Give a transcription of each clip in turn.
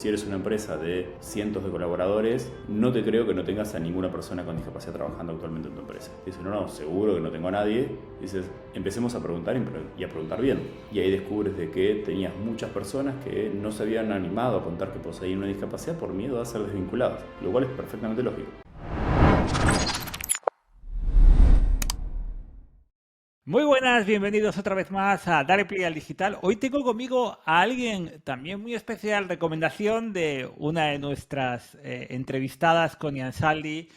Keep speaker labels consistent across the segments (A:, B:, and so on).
A: Si eres una empresa de cientos de colaboradores, no te creo que no tengas a ninguna persona con discapacidad trabajando actualmente en tu empresa. Dices, no, seguro que no tengo a nadie. Dices, empecemos a preguntar y a preguntar bien. Y ahí descubres de que tenías muchas personas que no se habían animado a contar que poseían una discapacidad por miedo a ser desvinculadas, lo cual es perfectamente lógico.
B: Muy buenas, bienvenidos otra vez más a Dale Play al Digital. Hoy tengo conmigo a alguien también muy especial, recomendación de una de nuestras entrevistadas con Ian Saldi,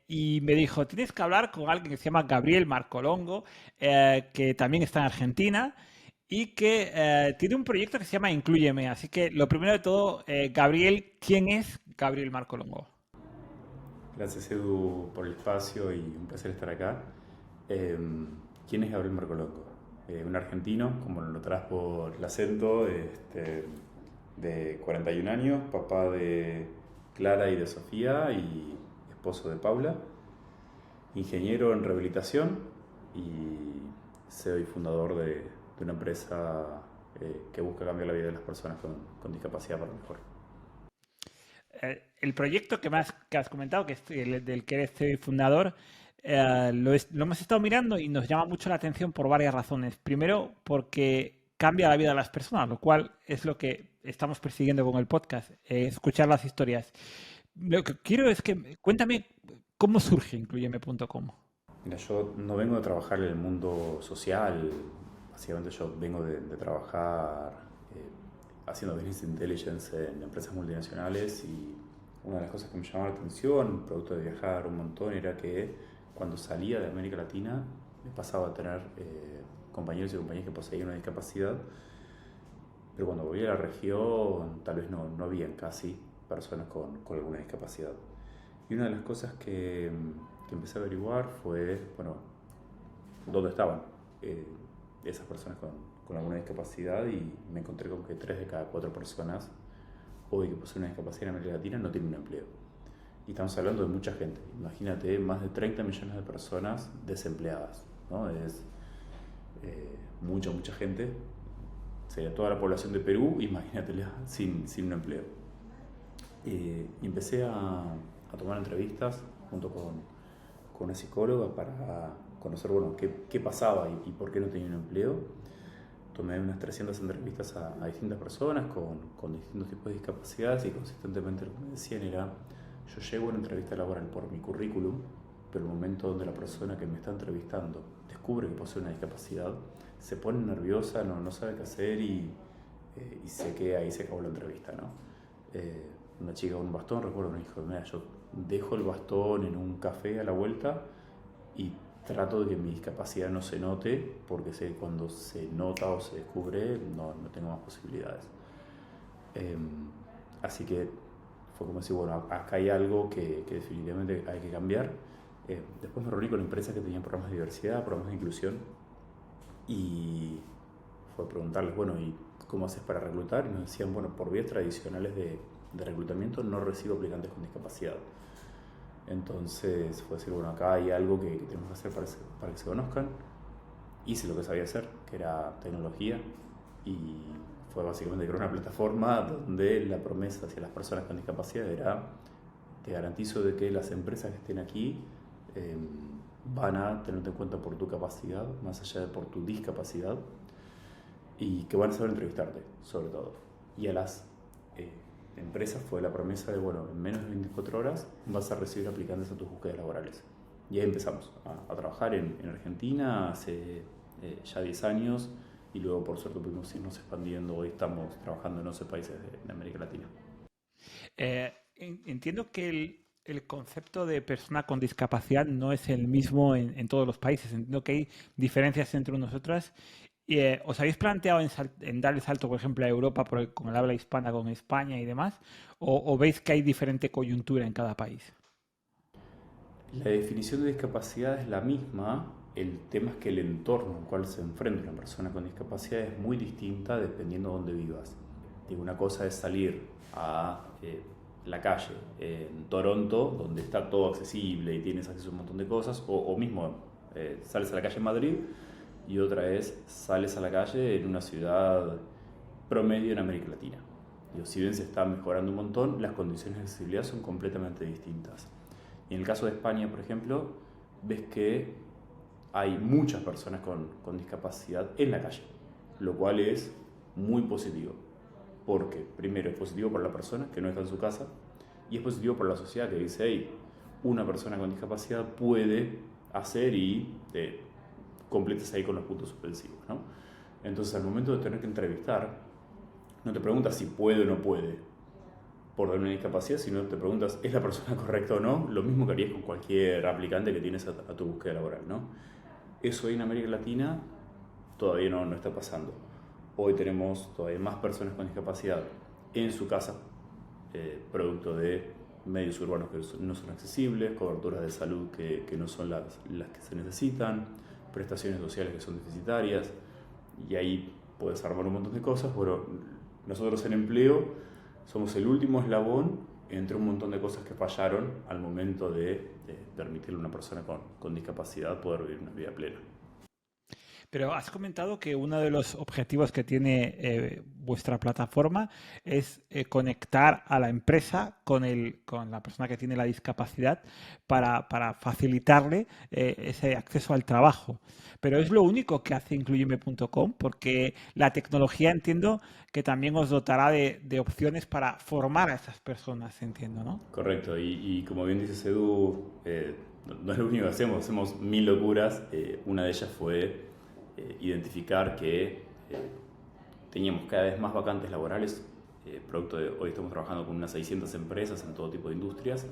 B: y me dijo, tienes que hablar con alguien que se llama Gabriel Marcolongo, que también está en Argentina y que tiene un proyecto que se llama Inclúyeme. Así que lo primero de todo, Gabriel, ¿quién es Gabriel Marcolongo?
A: Gracias Edu por el espacio y un placer estar acá. Eh, ¿Quién es Gabriel Marcolongo? Un argentino, como lo notarás por el acento, de 41 años, papá de Clara y de Sofía y esposo de Paula, ingeniero en rehabilitación y CEO y fundador de una empresa que busca cambiar la vida de las personas con discapacidad para mejor.
B: El proyecto que has comentado, que es del que eres CEO y fundador, lo hemos estado mirando y nos llama mucho la atención por varias razones. Primero, porque cambia la vida de las personas, lo cual es lo que estamos persiguiendo con el podcast, escuchar las historias. Lo que quiero es que cuéntame cómo surge Incluyeme.com.
A: Mira, yo no vengo de trabajar en el mundo social, básicamente yo vengo de trabajar haciendo business intelligence en empresas multinacionales y una de las cosas que me llamaba la atención, producto de viajar un montón, era que cuando salía de América Latina me pasaba a tener compañeros y compañeras que poseían una discapacidad, pero cuando volví a la región tal vez no habían casi personas con alguna discapacidad. Y una de las cosas que empecé a averiguar fue, bueno, dónde estaban eh, esas personas con alguna discapacidad y me encontré con que 3 de cada 4 personas hoy que poseen una discapacidad en América Latina no tienen un empleo. Y estamos hablando de mucha gente. Imagínate, más de 30 millones de personas desempleadas, ¿no? Es mucha gente. Sería toda la población de Perú, imagínatela sin un empleo. Y empecé a tomar entrevistas junto con una psicóloga para conocer, bueno, qué pasaba y por qué no tenía un empleo. Tomé unas 300 entrevistas a distintas personas con distintos tipos de discapacidades y consistentemente lo que me decían era, yo llego a una entrevista laboral por mi currículum, pero el momento donde la persona que me está entrevistando descubre que posee una discapacidad, se pone nerviosa, no sabe qué hacer y sé que ahí se acabó la entrevista, ¿no? Una chica con un bastón, recuerdo, me dijo, mira, yo dejo el bastón en un café a la vuelta y trato de que mi discapacidad no se note, porque sé que cuando se nota o se descubre no tengo más posibilidades. Eh, Así que fue como decir, bueno, acá hay algo que definitivamente hay que cambiar. Después me reuní con empresas que tenían programas de diversidad, programas de inclusión, y fue preguntarles, bueno, ¿y cómo haces para reclutar? Y nos decían, bueno, por vías tradicionales de reclutamiento no recibo aplicantes con discapacidad. Entonces fue decir, bueno, acá hay algo que tenemos que hacer para que se conozcan. Hice lo que sabía hacer, que era tecnología, y fue básicamente crear una plataforma donde la promesa hacia las personas con discapacidad era, te garantizo de que las empresas que estén aquí eh, van a tenerte en cuenta por tu capacidad, más allá de por tu discapacidad, y que van a saber entrevistarte, sobre todo. Y a las eh, empresas fue la promesa de, bueno, en menos de 24 horas vas a recibir aplicantes a tus búsquedas laborales. Y ahí empezamos a trabajar en Argentina hace ya 10 años y luego por suerte pudimos irnos expandiendo. Hoy estamos trabajando en 11 países de América Latina.
B: Entiendo que el concepto de persona con discapacidad no es el mismo en todos los países. Entiendo que hay diferencias entre unos y otras. ¿Os habéis planteado en dar el salto, por ejemplo, a Europa con el habla hispana, con España y demás? ¿O veis que hay diferente coyuntura en cada país?
A: La definición de discapacidad es la misma, el tema es que el entorno al cual se enfrenta una persona con discapacidad es muy distinta dependiendo de dónde vivas. Digo, una cosa es salir a la calle en Toronto, donde está todo accesible y tienes acceso a un montón de cosas, o mismo sales a la calle en Madrid, y otra es sales a la calle en una ciudad promedio en América Latina. Digo, si bien se está mejorando un montón, las condiciones de accesibilidad son completamente distintas. Y en el caso de España, por ejemplo, ves que hay muchas personas con discapacidad en la calle, lo cual es muy positivo. Porque, primero, es positivo para la persona que no está en su casa, y es positivo para la sociedad que dice, hey, una persona con discapacidad puede hacer y completes ahí con los puntos suspensivos, ¿no? Entonces, al momento de tener que entrevistar, no te preguntas si puede o no puede por tener una discapacidad, sino te preguntas, ¿es la persona correcta o no? Lo mismo que harías con cualquier aplicante que tienes a tu búsqueda laboral, ¿no? Eso ahí en América Latina todavía no está pasando. Hoy tenemos todavía más personas con discapacidad en su casa, producto de medios urbanos que no son accesibles, coberturas de salud que no son las que se necesitan, prestaciones sociales que son deficitarias, y ahí puedes armar un montón de cosas. Bueno, nosotros en empleo somos el último eslabón entre un montón de cosas que fallaron al momento de permitirle a una persona con discapacidad poder vivir una vida plena.
B: Pero has comentado que uno de los objetivos que tiene vuestra plataforma es conectar a la empresa con la persona que tiene la discapacidad para facilitarle ese acceso al trabajo. Pero es lo único que hace Incluyeme.com, porque la tecnología entiendo que también os dotará de opciones para formar a esas personas, entiendo, ¿no?
A: Correcto, y como bien dices Edu, no es lo único que hacemos 1000 locuras. Una de ellas fue identificar que teníamos cada vez más vacantes laborales, producto de hoy estamos trabajando con unas 600 empresas en todo tipo de industrias,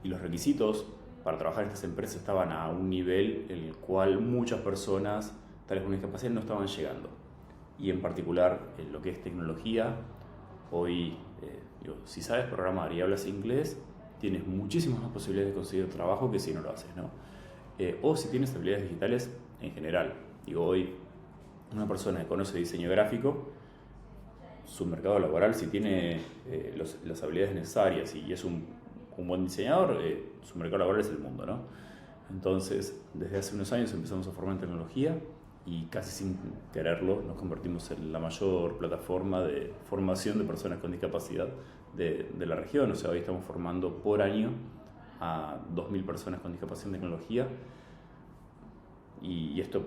A: y los requisitos para trabajar en estas empresas estaban a un nivel en el cual muchas personas, tales con discapacidad, no estaban llegando. Y en particular en lo que es tecnología, hoy, si sabes programar y hablas inglés, tienes muchísimas más posibilidades de conseguir trabajo que si no lo haces, ¿no? O si tienes habilidades digitales en general. Digo, hoy una persona que conoce diseño gráfico, su mercado laboral, si tiene las habilidades necesarias y es un buen diseñador, su mercado laboral es el mundo, ¿no? Entonces, desde hace unos años empezamos a formar en tecnología y casi sin quererlo nos convertimos en la mayor plataforma de formación de personas con discapacidad de la región. O sea, hoy estamos formando por año a 2000 personas con discapacidad en tecnología, y esto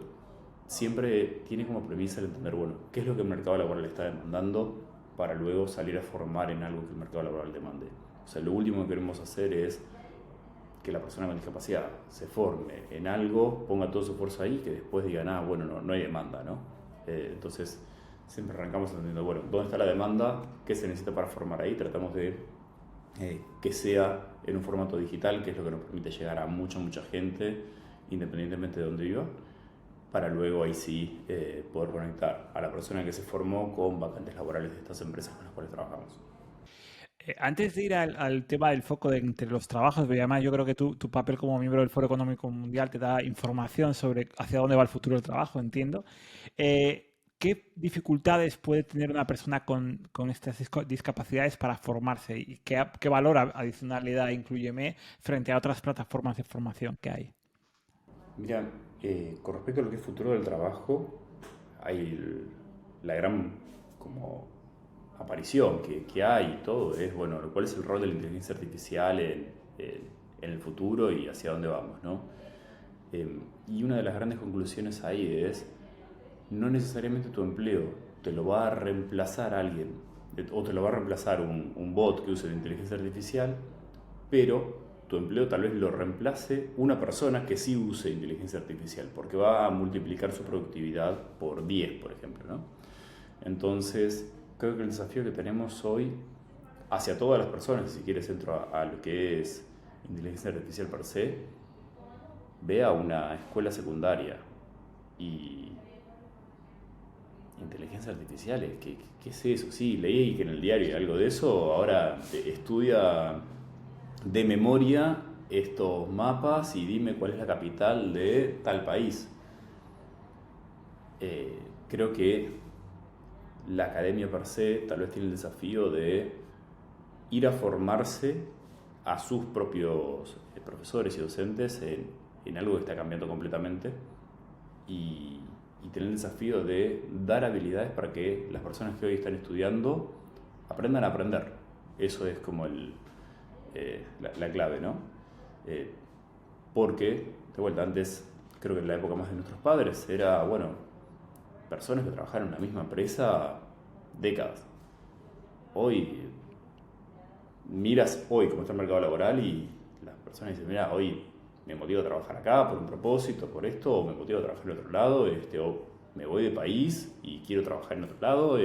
A: siempre tiene como premisa el entender, bueno, qué es lo que el mercado laboral está demandando para luego salir a formar en algo que el mercado laboral demande. O sea, lo último que queremos hacer es que la persona con discapacidad se forme en algo, ponga todo su esfuerzo ahí, que después digan, bueno, no hay demanda, ¿no? Entonces, siempre arrancamos entendiendo, bueno, ¿dónde está la demanda? ¿Qué se necesita para formar ahí? Tratamos de que sea en un formato digital, que es lo que nos permite llegar a mucha gente, independientemente de dónde viva, para luego ahí sí poder conectar a la persona que se formó con vacantes laborales de estas empresas con las cuales trabajamos.
B: Antes de ir al tema del foco entre los trabajos, porque además yo creo que tu papel como miembro del Foro Económico Mundial te da información sobre hacia dónde va el futuro del trabajo, entiendo. ¿Qué dificultades puede tener una persona con estas discapacidades para formarse y qué valor adicional le da Incluyeme frente a otras plataformas de formación que hay?
A: Mira, con respecto a lo que es futuro del trabajo, hay la gran como aparición que hay y todo es, bueno, cuál es el rol de la inteligencia artificial en el futuro y hacia dónde vamos, ¿no? Y una de las grandes conclusiones ahí es, no necesariamente tu empleo te lo va a reemplazar alguien, o te lo va a reemplazar un bot que use la inteligencia artificial, pero tu empleo tal vez lo reemplace una persona que sí use inteligencia artificial, porque va a multiplicar su productividad por 10, por ejemplo, ¿no? Entonces, creo que el desafío que tenemos hoy hacia todas las personas, si quieres entro a lo que es inteligencia artificial per se, ve a una escuela secundaria y inteligencia artificial, ¿qué es eso? Sí, leí que en el diario hay algo de eso, ahora estudia de memoria estos mapas y dime cuál es la capital de tal país. Creo que la academia per se tal vez tiene el desafío de ir a formarse a sus propios profesores y docentes en algo que está cambiando completamente y tener el desafío de dar habilidades para que las personas que hoy están estudiando aprendan a aprender. Eso es como la clave, ¿no? Porque, de vuelta, antes, creo que en la época más de nuestros padres, era, bueno, personas que trabajaron en la misma empresa décadas. Hoy, miras hoy cómo está el mercado laboral y las personas dicen, mira, hoy me motivo a trabajar acá por un propósito, por esto, o me motivo a trabajar en otro lado, o me voy de país y quiero trabajar en otro lado,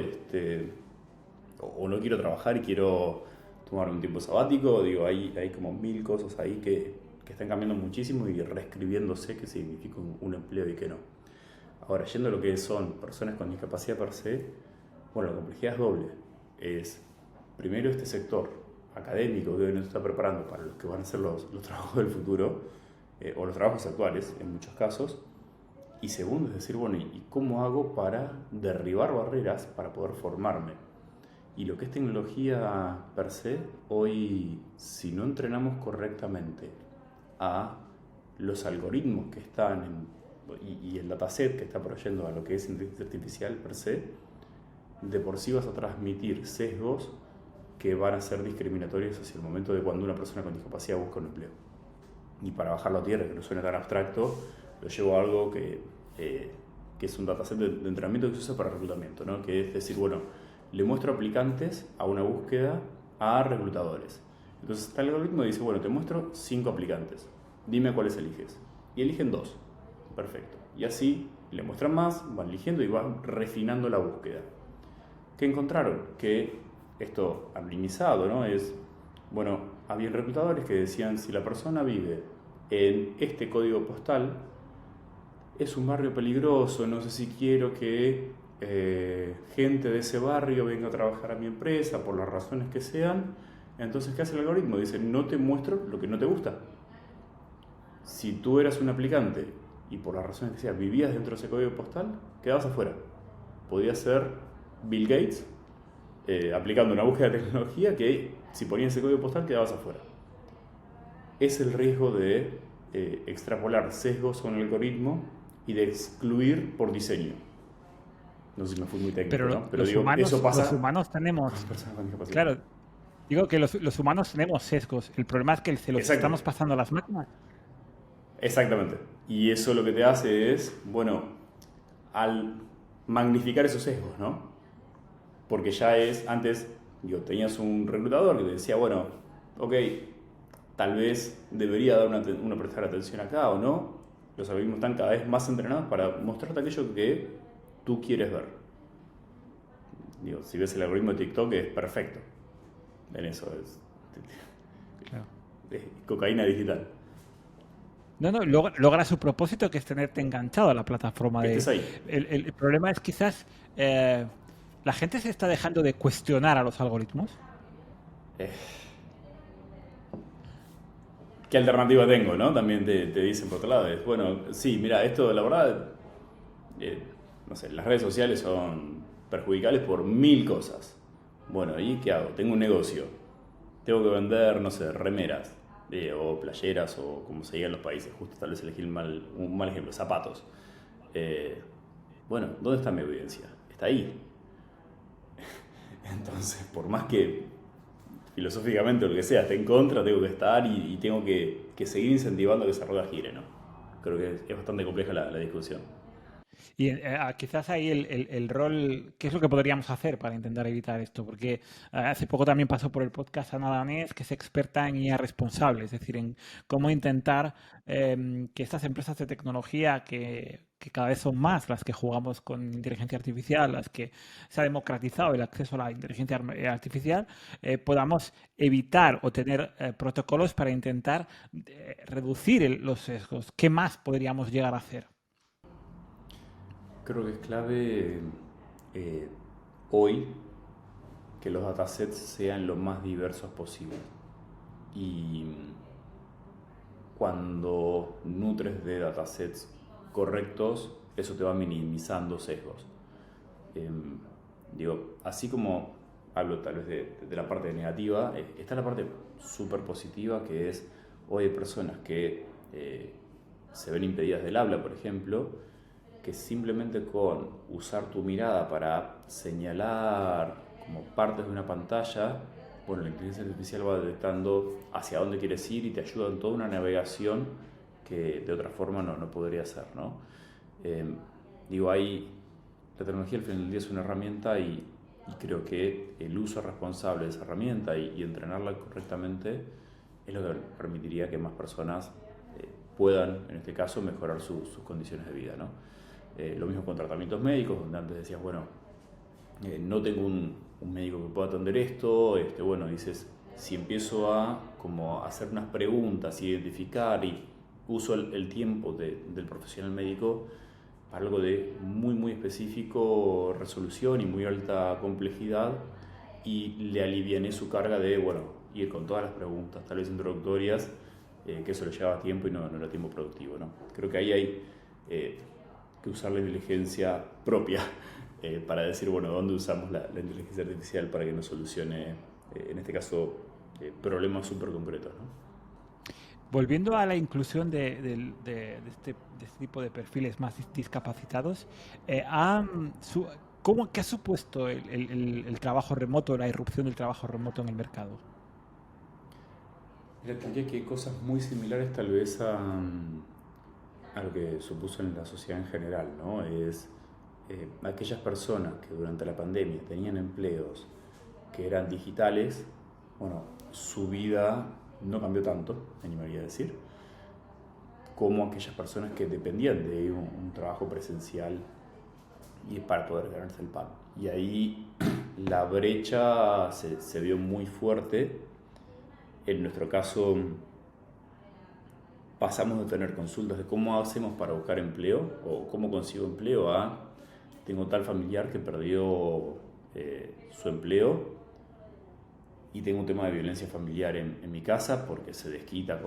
A: o no quiero trabajar y quiero tomar un tiempo sabático. Digo, hay como mil cosas ahí que están cambiando muchísimo y reescribiéndose qué significa un empleo y qué no. Ahora, yendo a lo que son personas con discapacidad per se, bueno, la complejidad es doble. Es, primero, este sector académico que hoy nos está preparando para los que van a ser los trabajos del futuro, o los trabajos actuales, en muchos casos. Y segundo, es decir, bueno, ¿y cómo hago para derribar barreras para poder formarme? Y lo que es tecnología per se, hoy, si no entrenamos correctamente a los algoritmos que están y el dataset que está proveyendo a lo que es inteligencia artificial per se, de por sí vas a transmitir sesgos que van a ser discriminatorios hacia el momento de cuando una persona con discapacidad busca un empleo. Y para bajarlo a tierra, que no suene tan abstracto, lo llevo a algo que es un dataset de entrenamiento que se usa para reclutamiento, ¿no? Que es decir, bueno, le muestro aplicantes a una búsqueda a reclutadores. Entonces está el algoritmo y dice, bueno, te muestro 5 aplicantes, dime cuáles eliges. Y eligen 2. Perfecto. Y así le muestran más, van eligiendo y van refinando la búsqueda. ¿Qué encontraron? Que esto anonimizado, ¿no? Es, bueno, había reclutadores que decían, si la persona vive en este código postal, es un barrio peligroso, no sé si quiero que gente de ese barrio venga a trabajar a mi empresa por las razones que sean. Entonces, ¿qué hace el algoritmo? Dice, no te muestro lo que no te gusta. Si tú eras un aplicante y por las razones que sean vivías dentro de ese código postal, quedabas afuera. Podía ser Bill Gates aplicando una búsqueda de tecnología que si ponías ese código postal quedabas afuera. Es el riesgo de extrapolar sesgos con el algoritmo y de excluir por diseño. No sé si me fui muy técnico, ¿no? Pero digo, eso pasa
B: los humanos tenemos,
A: con personas con discapacidad.
B: claro, digo que los humanos tenemos sesgos. El problema es que se los
A: Exacto.
B: estamos pasando a las máquinas.
A: Exactamente. Y eso lo que te hace es, bueno, al magnificar esos sesgos, ¿no? Porque ya es, antes, tenías un reclutador que te decía, bueno, ok, tal vez debería dar una prestar atención acá o no. Los algoritmos están cada vez más entrenados para mostrarte aquello que tú quieres ver. Digo, si ves el algoritmo de TikTok es perfecto. En eso
B: Claro.
A: es cocaína digital.
B: No, logra su propósito, que es tenerte enganchado a la plataforma.
A: Que estés ahí.
B: El problema es quizás la gente se está dejando de cuestionar a los algoritmos.
A: ¿Qué alternativa tengo, no? También te dicen por otro lado. Es, bueno, sí, mira, esto la verdad, no sé, las redes sociales son perjudiciales por 1000 cosas. Bueno, ¿y qué hago? Tengo un negocio. Tengo que vender, no sé, remeras, o playeras, o como se diga en los países. Justo tal vez elegí un mal ejemplo, zapatos. Bueno, ¿dónde está mi audiencia? Está ahí. Entonces, por más que filosóficamente o lo que sea esté en contra, tengo que estar y tengo que seguir incentivando a que esa rueda gire, ¿no? Creo que es bastante compleja la discusión.
B: Y quizás ahí el rol, ¿qué es lo que podríamos hacer para intentar evitar esto? Porque hace poco también pasó por el podcast Ana Danés, que es experta en IA responsable, es decir, en cómo intentar que estas empresas de tecnología que cada vez son más las que jugamos con inteligencia artificial, las que se ha democratizado el acceso a la inteligencia artificial, podamos evitar o tener protocolos para intentar reducir los sesgos. ¿Qué más podríamos llegar a hacer?
A: Creo que es clave hoy que los datasets sean lo más diversos posible. Y cuando nutres de datasets correctos, eso te va minimizando sesgos. Así como hablo tal vez de la parte negativa, está la parte súper positiva, que es, hoy hay personas que se ven impedidas del habla, por ejemplo, que simplemente con usar tu mirada para señalar como partes de una pantalla, bueno, la inteligencia artificial va detectando hacia dónde quieres ir y te ayuda en toda una navegación que de otra forma no podría ser, ¿no? Eh, la tecnología al final del día es una herramienta y creo que el uso responsable de esa herramienta y entrenarla correctamente es lo que permitiría que más personas puedan, en este caso, mejorar sus condiciones de vida, ¿no? Lo mismo con tratamientos médicos, donde antes decías, bueno, no tengo un médico que pueda atender esto, bueno, dices, si empiezo a como hacer unas preguntas, identificar y uso el tiempo del profesional médico para algo de muy específico, resolución y muy alta complejidad, y le aliviané su carga de, bueno, ir con todas las preguntas, tal vez introductorias, que eso le llevaba tiempo y no era tiempo productivo, ¿no? Creo que ahí hay que usar la inteligencia propia para decir, bueno, ¿dónde usamos la inteligencia artificial para que nos solucione, en este caso, problemas súper concretos, ¿no?
B: Volviendo a la inclusión de este tipo de perfiles más discapacitados, ¿qué ha supuesto el trabajo remoto, la irrupción del trabajo remoto en el mercado?
A: Yo diría que hay cosas muy similares tal vez a lo que supuso en la sociedad en general, ¿no? Es aquellas personas que durante la pandemia tenían empleos que eran digitales, bueno, su vida no cambió tanto, me animaría a decir, como aquellas personas que dependían de un trabajo presencial y para poder ganarse el pan. Y ahí la brecha se vio muy fuerte. En nuestro caso, pasamos de tener consultas de cómo hacemos para buscar empleo o cómo consigo empleo a tengo tal familiar que perdió su empleo y tengo un tema de violencia familiar en mi casa porque se desquita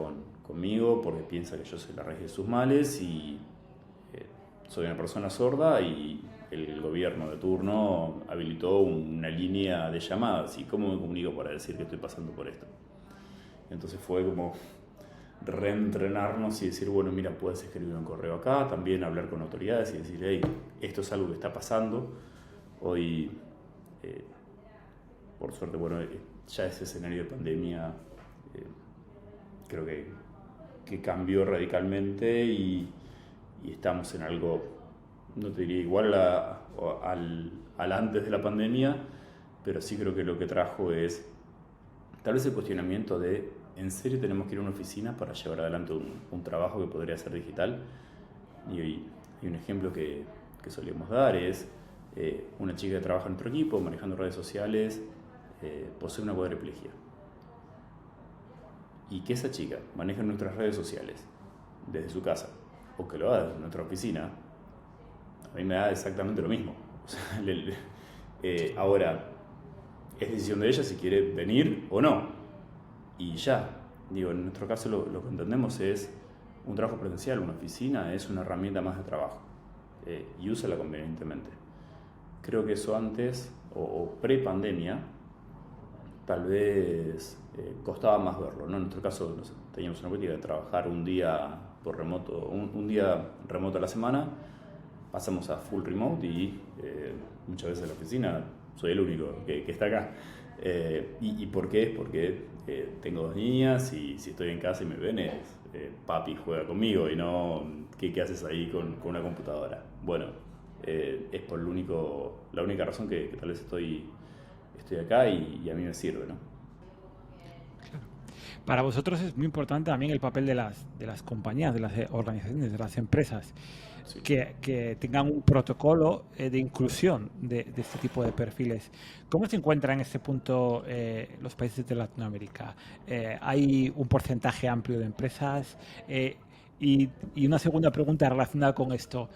A: conmigo, porque piensa que yo soy la raíz de sus males y soy una persona sorda y el gobierno de turno habilitó una línea de llamadas y cómo me comunico para decir que estoy pasando por esto. Entonces fue como reentrenarnos y decir, bueno, mira, puedes escribir un correo acá, también hablar con autoridades y decir, hey, esto es algo que está pasando. Hoy, por suerte, bueno, ya ese escenario de pandemia creo que cambió radicalmente y estamos en algo, no te diría igual al antes de la pandemia, pero sí creo que lo que trajo es tal vez el cuestionamiento de ¿en serio tenemos que ir a una oficina para llevar adelante un trabajo que podría ser digital? Y un ejemplo que solíamos dar es una chica que trabaja en nuestro equipo manejando redes sociales, posee una cuadriplegia. Y que esa chica maneje nuestras redes sociales desde su casa o que lo haga desde nuestra oficina, a mí me da exactamente lo mismo. O sea, ahora, es decisión de ella si quiere venir o no. Y ya, digo, en nuestro caso lo que entendemos es un trabajo presencial, una oficina es una herramienta más de trabajo y úsala convenientemente. Creo que eso antes o pre-pandemia tal vez costaba más verlo, ¿no? En nuestro caso teníamos una política de trabajar un día por remoto, un día remoto a la semana, pasamos a full remote y muchas veces en la oficina soy el único que está acá. ¿Y por qué? Porque tengo dos niñas y si estoy en casa y me ven es papi juega conmigo y no ¿qué haces ahí con una computadora? Bueno, es por la única razón que tal vez estoy acá y a mí me sirve, ¿no?
B: Claro. Para vosotros es muy importante también el papel de las compañías, de las organizaciones, de las empresas,
A: Sí.
B: que tengan un protocolo de inclusión de este tipo de perfiles. ¿Cómo se encuentran en este punto los países de Latinoamérica? ¿Hay un porcentaje amplio de empresas? Y una segunda pregunta relacionada con esto.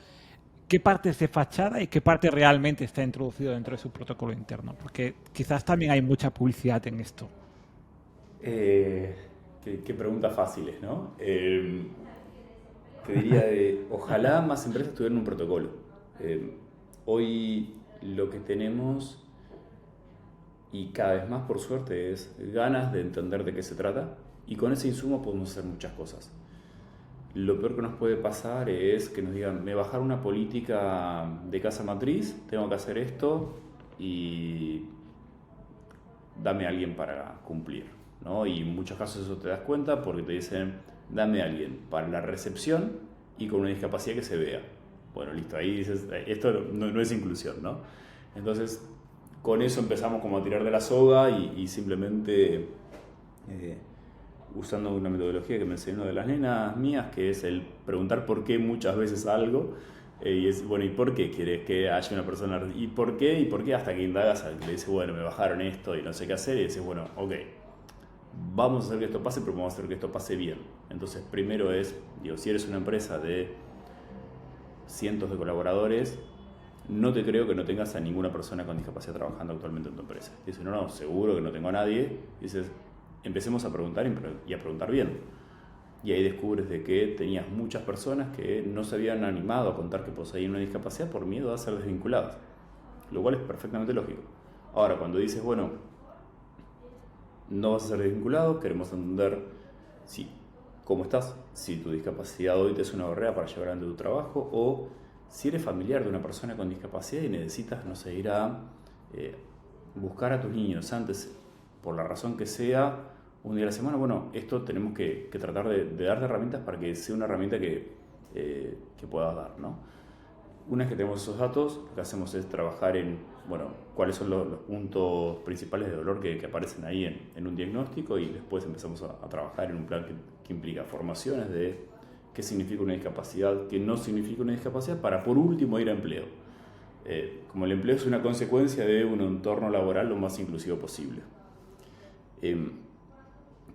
B: ¿Qué parte es de fachada y qué parte realmente está introducido dentro de su protocolo interno? Porque quizás también hay mucha publicidad en esto.
A: Qué preguntas fáciles, ¿no? Te diría ojalá más empresas tuvieran un protocolo. Hoy lo que tenemos, y cada vez más por suerte, es ganas de entender de qué se trata y con ese insumo podemos hacer muchas cosas. Lo peor que nos puede pasar es que nos digan, me bajaron una política de casa matriz, tengo que hacer esto y dame a alguien para cumplir, ¿no? Y en muchos casos eso te das cuenta porque te dicen, dame a alguien para la recepción y con una discapacidad que se vea. Bueno, listo, ahí dices, esto no es inclusión, ¿no? Entonces, con eso empezamos como a tirar de la soga y simplemente usando una metodología que me enseñó de las nenas mías, que es el preguntar por qué muchas veces algo. Y es, bueno, ¿y por qué quieres que haya una persona? ¿Y por qué? ¿Y por qué? Hasta que indagas, le dices, bueno, me bajaron esto y no sé qué hacer. Y dices, bueno, ok, vamos a hacer que esto pase, pero vamos a hacer que esto pase bien. Entonces, primero es, digo, si eres una empresa de cientos de colaboradores, no te creo que no tengas a ninguna persona con discapacidad trabajando actualmente en tu empresa. Dices, no, seguro que no tengo a nadie. Dices, empecemos a preguntar y a preguntar bien. Y ahí descubres de que tenías muchas personas que no se habían animado a contar que poseían una discapacidad por miedo a ser desvinculadas, lo cual es perfectamente lógico. Ahora, cuando dices, bueno, no vas a ser desvinculado, queremos entender si, cómo estás, si tu discapacidad hoy te es una barrera para llevar adelante tu trabajo, o si eres familiar de una persona con discapacidad y necesitas, no sé, ir a buscar a tus niños antes, por la razón que sea, un día a la semana. Bueno, esto tenemos que tratar de darte herramientas para que sea una herramienta que puedas dar, ¿no? Una vez que tenemos esos datos, lo que hacemos es trabajar en, bueno, cuáles son los puntos principales de dolor que aparecen ahí en un diagnóstico, y después empezamos a trabajar en un plan que implica formaciones de qué significa una discapacidad, qué no significa una discapacidad, para por último ir a empleo. Como el empleo es una consecuencia de un entorno laboral lo más inclusivo posible.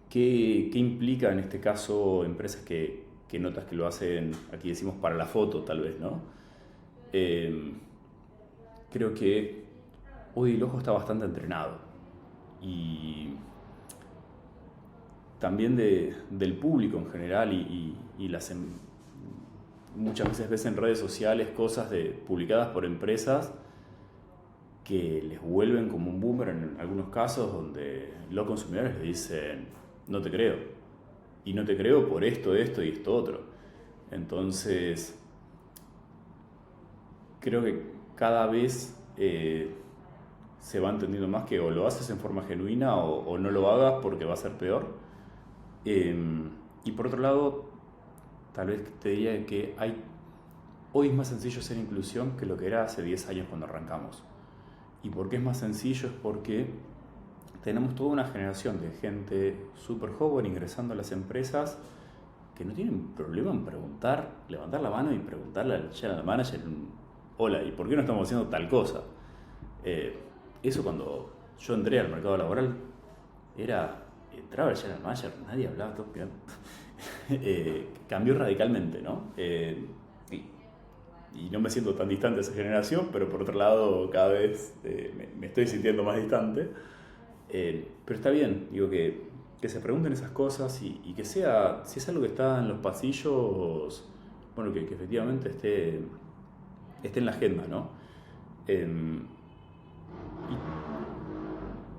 A: ¿Qué implica en este caso empresas que notas que lo hacen, aquí decimos para la foto tal vez, ¿no? Eh, Creo que hoy el ojo está bastante entrenado y también del público en general y muchas veces ves en redes sociales cosas publicadas por empresas que les vuelven como un boomerang en algunos casos, donde los consumidores le dicen, no te creo, y no te creo por esto y esto otro. Entonces, creo que cada vez se va entendiendo más que o lo haces en forma genuina o no lo hagas porque va a ser peor. Eh, y por otro lado, tal vez te diría que hoy es más sencillo hacer inclusión que lo que era hace 10 años cuando arrancamos. ¿Y por qué es más sencillo? Es porque tenemos toda una generación de gente súper joven ingresando a las empresas que no tienen problema en preguntar, levantar la mano y preguntarle al general manager, hola, ¿y por qué no estamos haciendo tal cosa? Eh, Eso cuando yo entré al mercado laboral entraba el general manager, nadie hablaba, todo bien. Cambió radicalmente, ¿no? Y no me siento tan distante de esa generación, pero por otro lado cada vez me estoy sintiendo más distante. Pero está bien, digo que se pregunten esas cosas y que sea, si es algo que está en los pasillos, bueno, que efectivamente esté en la agenda, ¿no? Y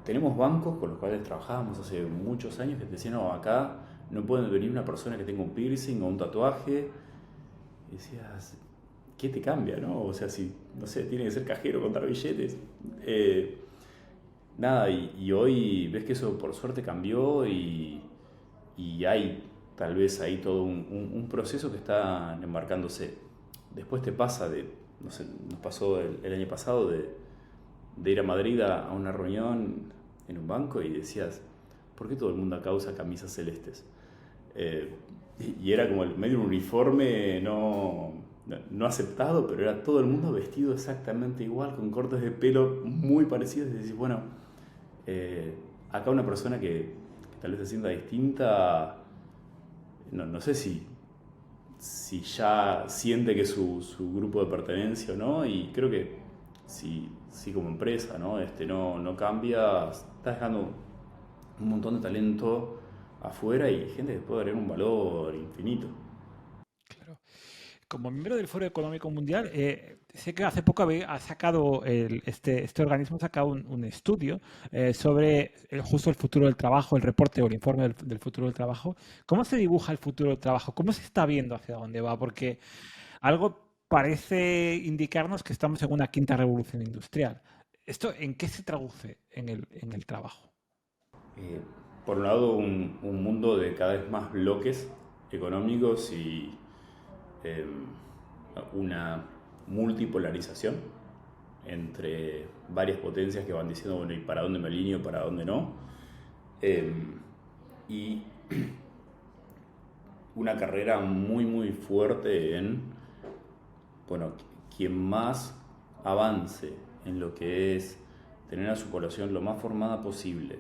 A: tenemos bancos con los cuales trabajábamos hace muchos años que te decían, no, acá no puede venir una persona que tenga un piercing o un tatuaje. Y decías, ¿qué te cambia, no? O sea, si, no sé, tiene que ser cajero, contar billetes. Nada, y hoy ves que eso por suerte cambió y hay tal vez ahí todo un proceso que está embarcándose. Después te pasa no sé, nos pasó el año pasado de ir a Madrid a una reunión en un banco y decías, ¿por qué todo el mundo acá usa camisas celestes? Eh, y era como medio un uniforme no aceptado, pero era todo el mundo vestido exactamente igual, con cortes de pelo muy parecidos. Y decís, bueno, acá una persona que tal vez se sienta distinta, no sé si ya siente que es su grupo de pertenencia o no, y creo que si como empresa, ¿no? No cambia, está dejando un montón de talento afuera y gente que puede agregar un valor infinito.
B: Claro. Como miembro del Foro Económico Mundial, sé que hace poco ha sacado este organismo ha sacado un estudio sobre justo el futuro del trabajo, el reporte o el informe del futuro del trabajo. ¿Cómo se dibuja el futuro del trabajo? ¿Cómo se está viendo hacia dónde va? Porque algo parece indicarnos que estamos en una quinta revolución industrial. ¿Esto en qué se traduce en el trabajo?
A: eh, por un lado, un mundo de cada vez más bloques económicos y eh, una multipolarización entre varias potencias que van diciendo, bueno, ¿y para dónde me alineo, para dónde no? Eh, y una carrera muy, muy fuerte en, bueno, quien más avance en lo que es tener a su población lo más formada posible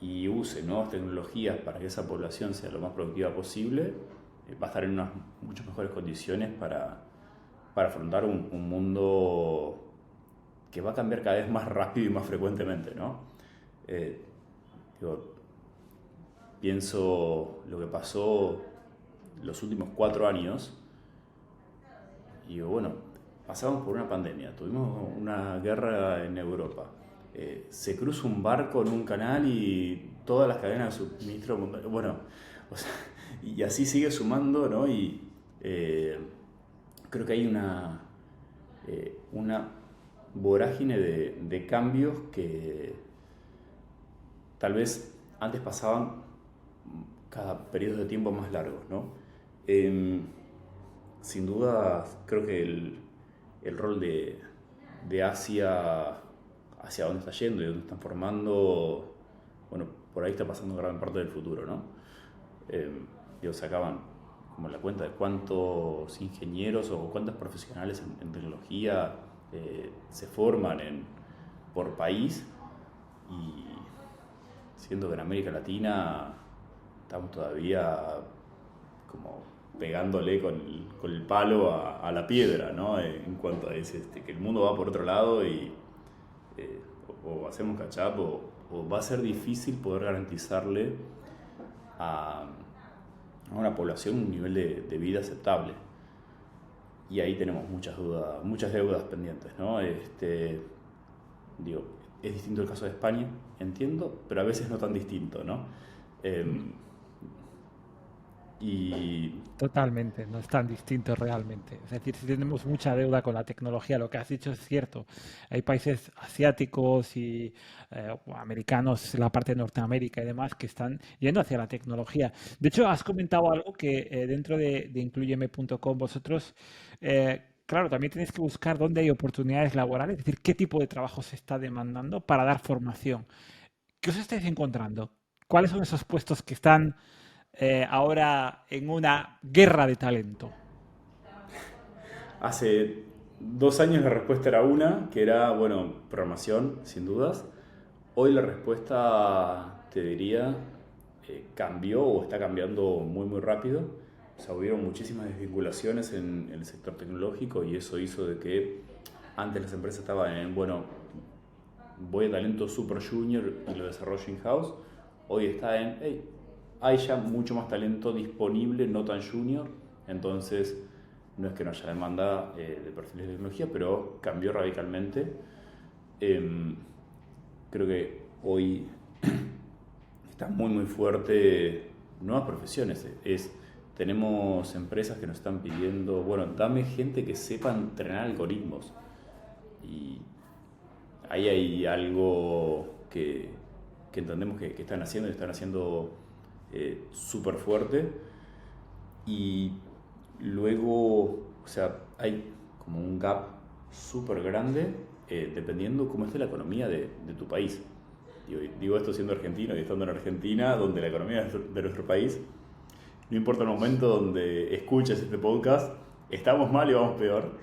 A: y use nuevas tecnologías para que esa población sea lo más productiva posible, va a estar en unas muchas mejores condiciones para afrontar un mundo que va a cambiar cada vez más rápido y más frecuentemente, ¿no? Eh, digo, pienso lo que pasó los últimos 4 años y digo, bueno, pasamos por una pandemia, tuvimos una guerra en Europa, se cruza un barco en un canal y todas las cadenas de suministro mundial, bueno, o sea, y así sigue sumando, ¿no? Y creo que hay una vorágine de cambios que tal vez antes pasaban cada periodo de tiempo más largos, ¿no? Em, Sin duda, creo que el rol de Asia, hacia dónde está yendo y dónde están formando, bueno, por ahí está pasando gran parte del futuro, ¿no? Digo, sacaban como la cuenta de cuántos ingenieros o cuántos profesionales en tecnología se forman por país y siendo que en América Latina estamos todavía como pegándole con el palo a la piedra, ¿no? En cuanto a que el mundo va por otro lado y o hacemos catch up o va a ser difícil poder garantizarle a una población un nivel de vida aceptable. Y ahí tenemos muchas dudas, muchas deudas pendientes, ¿no? Digo, es distinto el caso de España, entiendo, pero a veces no tan distinto, ¿no? Eh, y
B: Totalmente, no es tan distinto realmente. Es decir, si tenemos mucha deuda con la tecnología, lo que has dicho es cierto. Hay países asiáticos y o americanos, la parte de Norteamérica y demás, que están yendo hacia la tecnología. De hecho, has comentado algo que dentro de incluyeme.com vosotros, claro, también tenéis que buscar dónde hay oportunidades laborales, es decir, qué tipo de trabajo se está demandando para dar formación. ¿Qué os estáis encontrando? ¿Cuáles son esos puestos que están ahora en una guerra de talento?
A: hace 2 años la respuesta era una, que era, bueno, programación, sin dudas. Hoy la respuesta, te diría, cambió o está cambiando muy, muy rápido. O sea, hubieron muchísimas desvinculaciones en el sector tecnológico y eso hizo de que antes las empresas estaban en, bueno, voy a talento super junior y lo desarrollo in-house. Hoy está en, hey, hay ya mucho más talento disponible, no tan junior, entonces no es que no haya demanda de perfiles de tecnología, pero cambió radicalmente. Eh, Creo que hoy está muy muy fuerte nuevas profesiones. Tenemos empresas que nos están pidiendo, bueno, dame gente que sepa entrenar algoritmos. Y ahí hay algo que entendemos que están haciendo súper fuerte. Y luego, o sea, hay como un gap súper grande dependiendo cómo esté la economía de tu país. Digo esto siendo argentino y estando en Argentina, donde la economía de nuestro país, no importa el momento donde escuches este podcast, estamos mal y vamos peor.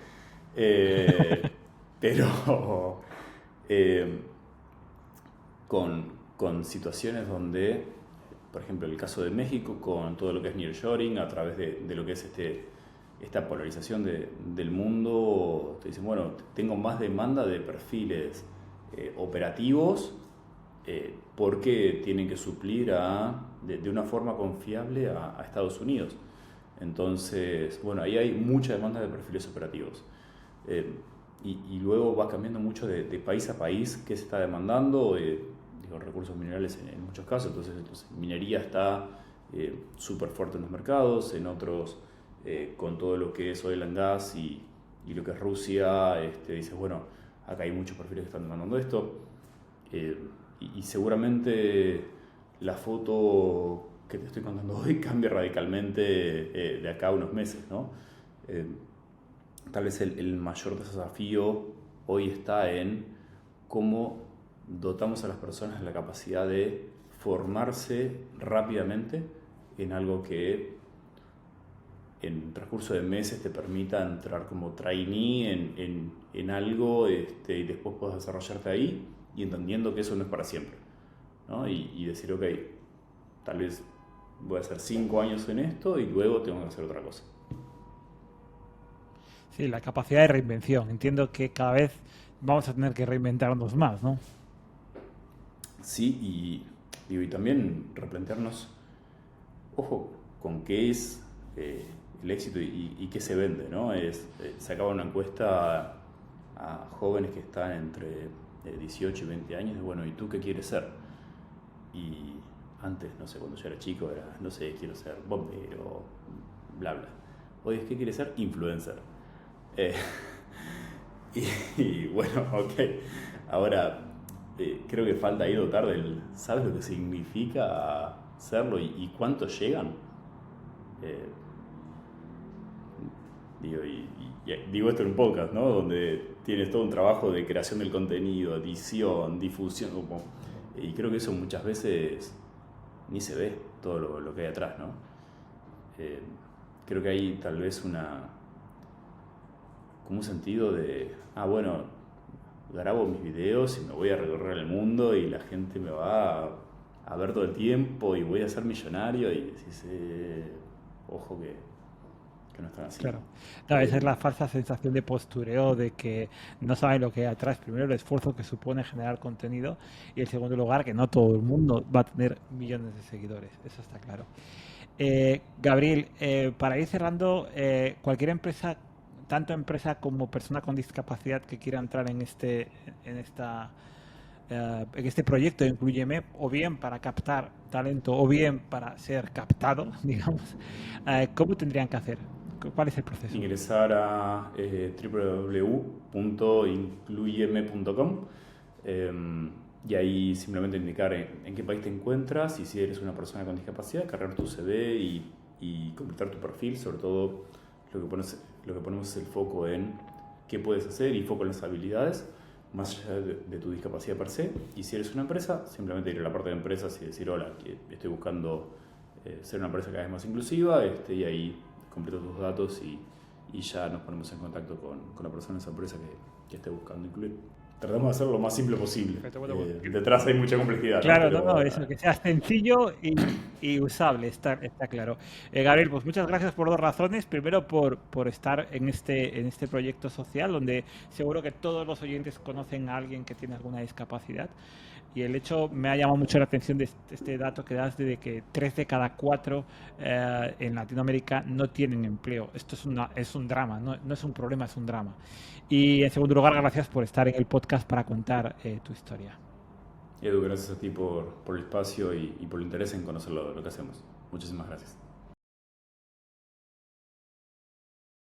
A: Eh, pero eh, con situaciones donde, por ejemplo, el caso de México, con todo lo que es nearshoring, a través de lo que es esta polarización del mundo, te dicen, bueno, tengo más demanda de perfiles operativos porque tienen que suplir de una forma confiable a Estados Unidos. Entonces, bueno, ahí hay mucha demanda de perfiles operativos. Eh, y luego va cambiando mucho de país a país qué se está demandando, digo, recursos minerales en muchos casos, entonces minería está súper fuerte en los mercados, en otros con todo lo que es oil and gas y lo que es Rusia, dices, bueno, acá hay muchos perfiles que están demandando esto, y seguramente la foto que te estoy contando hoy cambia radicalmente de acá a unos meses, ¿no? Tal vez el mayor desafío hoy está en cómo dotamos a las personas de la capacidad de formarse rápidamente en algo que en transcurso de meses te permita entrar como trainee en algo y después puedas desarrollarte ahí y entendiendo que eso no es para siempre, ¿no? Y decir, ok, tal vez voy a hacer 5 años en esto y luego tengo que hacer otra cosa.
B: Sí, la capacidad de reinvención. Entiendo que cada vez vamos a tener que reinventarnos más, ¿no?
A: Sí, y también replantearnos, ojo, con qué es el éxito y qué se vende, ¿no? Se acaba una encuesta a jóvenes que están entre 18 y 20 años, de, bueno, ¿y tú qué quieres ser? Y antes, no sé, cuando yo era chico, era, no sé, quiero ser bombero, bla, bla. Hoy es, ¿qué quieres ser? Influencer. Eh, y bueno, ok, ahora creo que falta ahí dotar ¿sabes lo que significa serlo y cuánto llegan? Eh, digo esto en un podcast, ¿no? Donde tienes todo un trabajo de creación del contenido, edición, difusión, y creo que eso muchas veces ni se ve todo lo que hay atrás, ¿no? Creo que hay tal vez como un sentido de, bueno, grabo mis videos y me voy a recorrer el mundo y la gente me va a ver todo el tiempo y voy a ser millonario y decís, ojo que no están así.
B: Claro. Claro, esa es la falsa sensación de postureo, de que no saben lo que hay atrás. Primero, el esfuerzo que supone generar contenido y en segundo lugar, que no todo el mundo va a tener millones de seguidores. Eso está claro. Gabriel, para ir cerrando, cualquier empresa, tanto empresa como persona con discapacidad que quiera entrar en este proyecto de Inclúyeme, o bien para captar talento, o bien para ser captado, digamos, ¿cómo tendrían que hacer? ¿Cuál es el proceso?
A: Ingresar a www.incluyeme.com y ahí simplemente indicar en qué país te encuentras y si eres una persona con discapacidad, cargar tu CV y completar tu perfil. Sobre todo lo que ponemos es el foco en qué puedes hacer y foco en las habilidades más allá de tu discapacidad per se. Y si eres una empresa, simplemente ir a la parte de empresas y decir, hola, que estoy buscando ser una empresa cada vez más inclusiva, y ahí completo tus datos y ya nos ponemos en contacto con la persona de esa empresa que esté buscando incluir. Tratamos de hacerlo lo más simple posible.
B: Perfecto, bueno,
A: Detrás hay mucha complejidad.
B: Claro,
A: ¿no?
B: no, eso, que sea sencillo y usable, está claro. Gabriel, pues muchas gracias por 2 razones. Primero, por estar en este proyecto social, donde seguro que todos los oyentes conocen a alguien que tiene alguna discapacidad. Y el hecho me ha llamado mucho la atención de este dato que das de que 3 de cada 4 en Latinoamérica no tienen empleo. Esto es un drama, no es un problema, es un drama. Y en segundo lugar, gracias por estar en el podcast para contar tu historia.
A: Edu, gracias a ti por el espacio y por el interés en conocer lo que hacemos. Muchísimas gracias.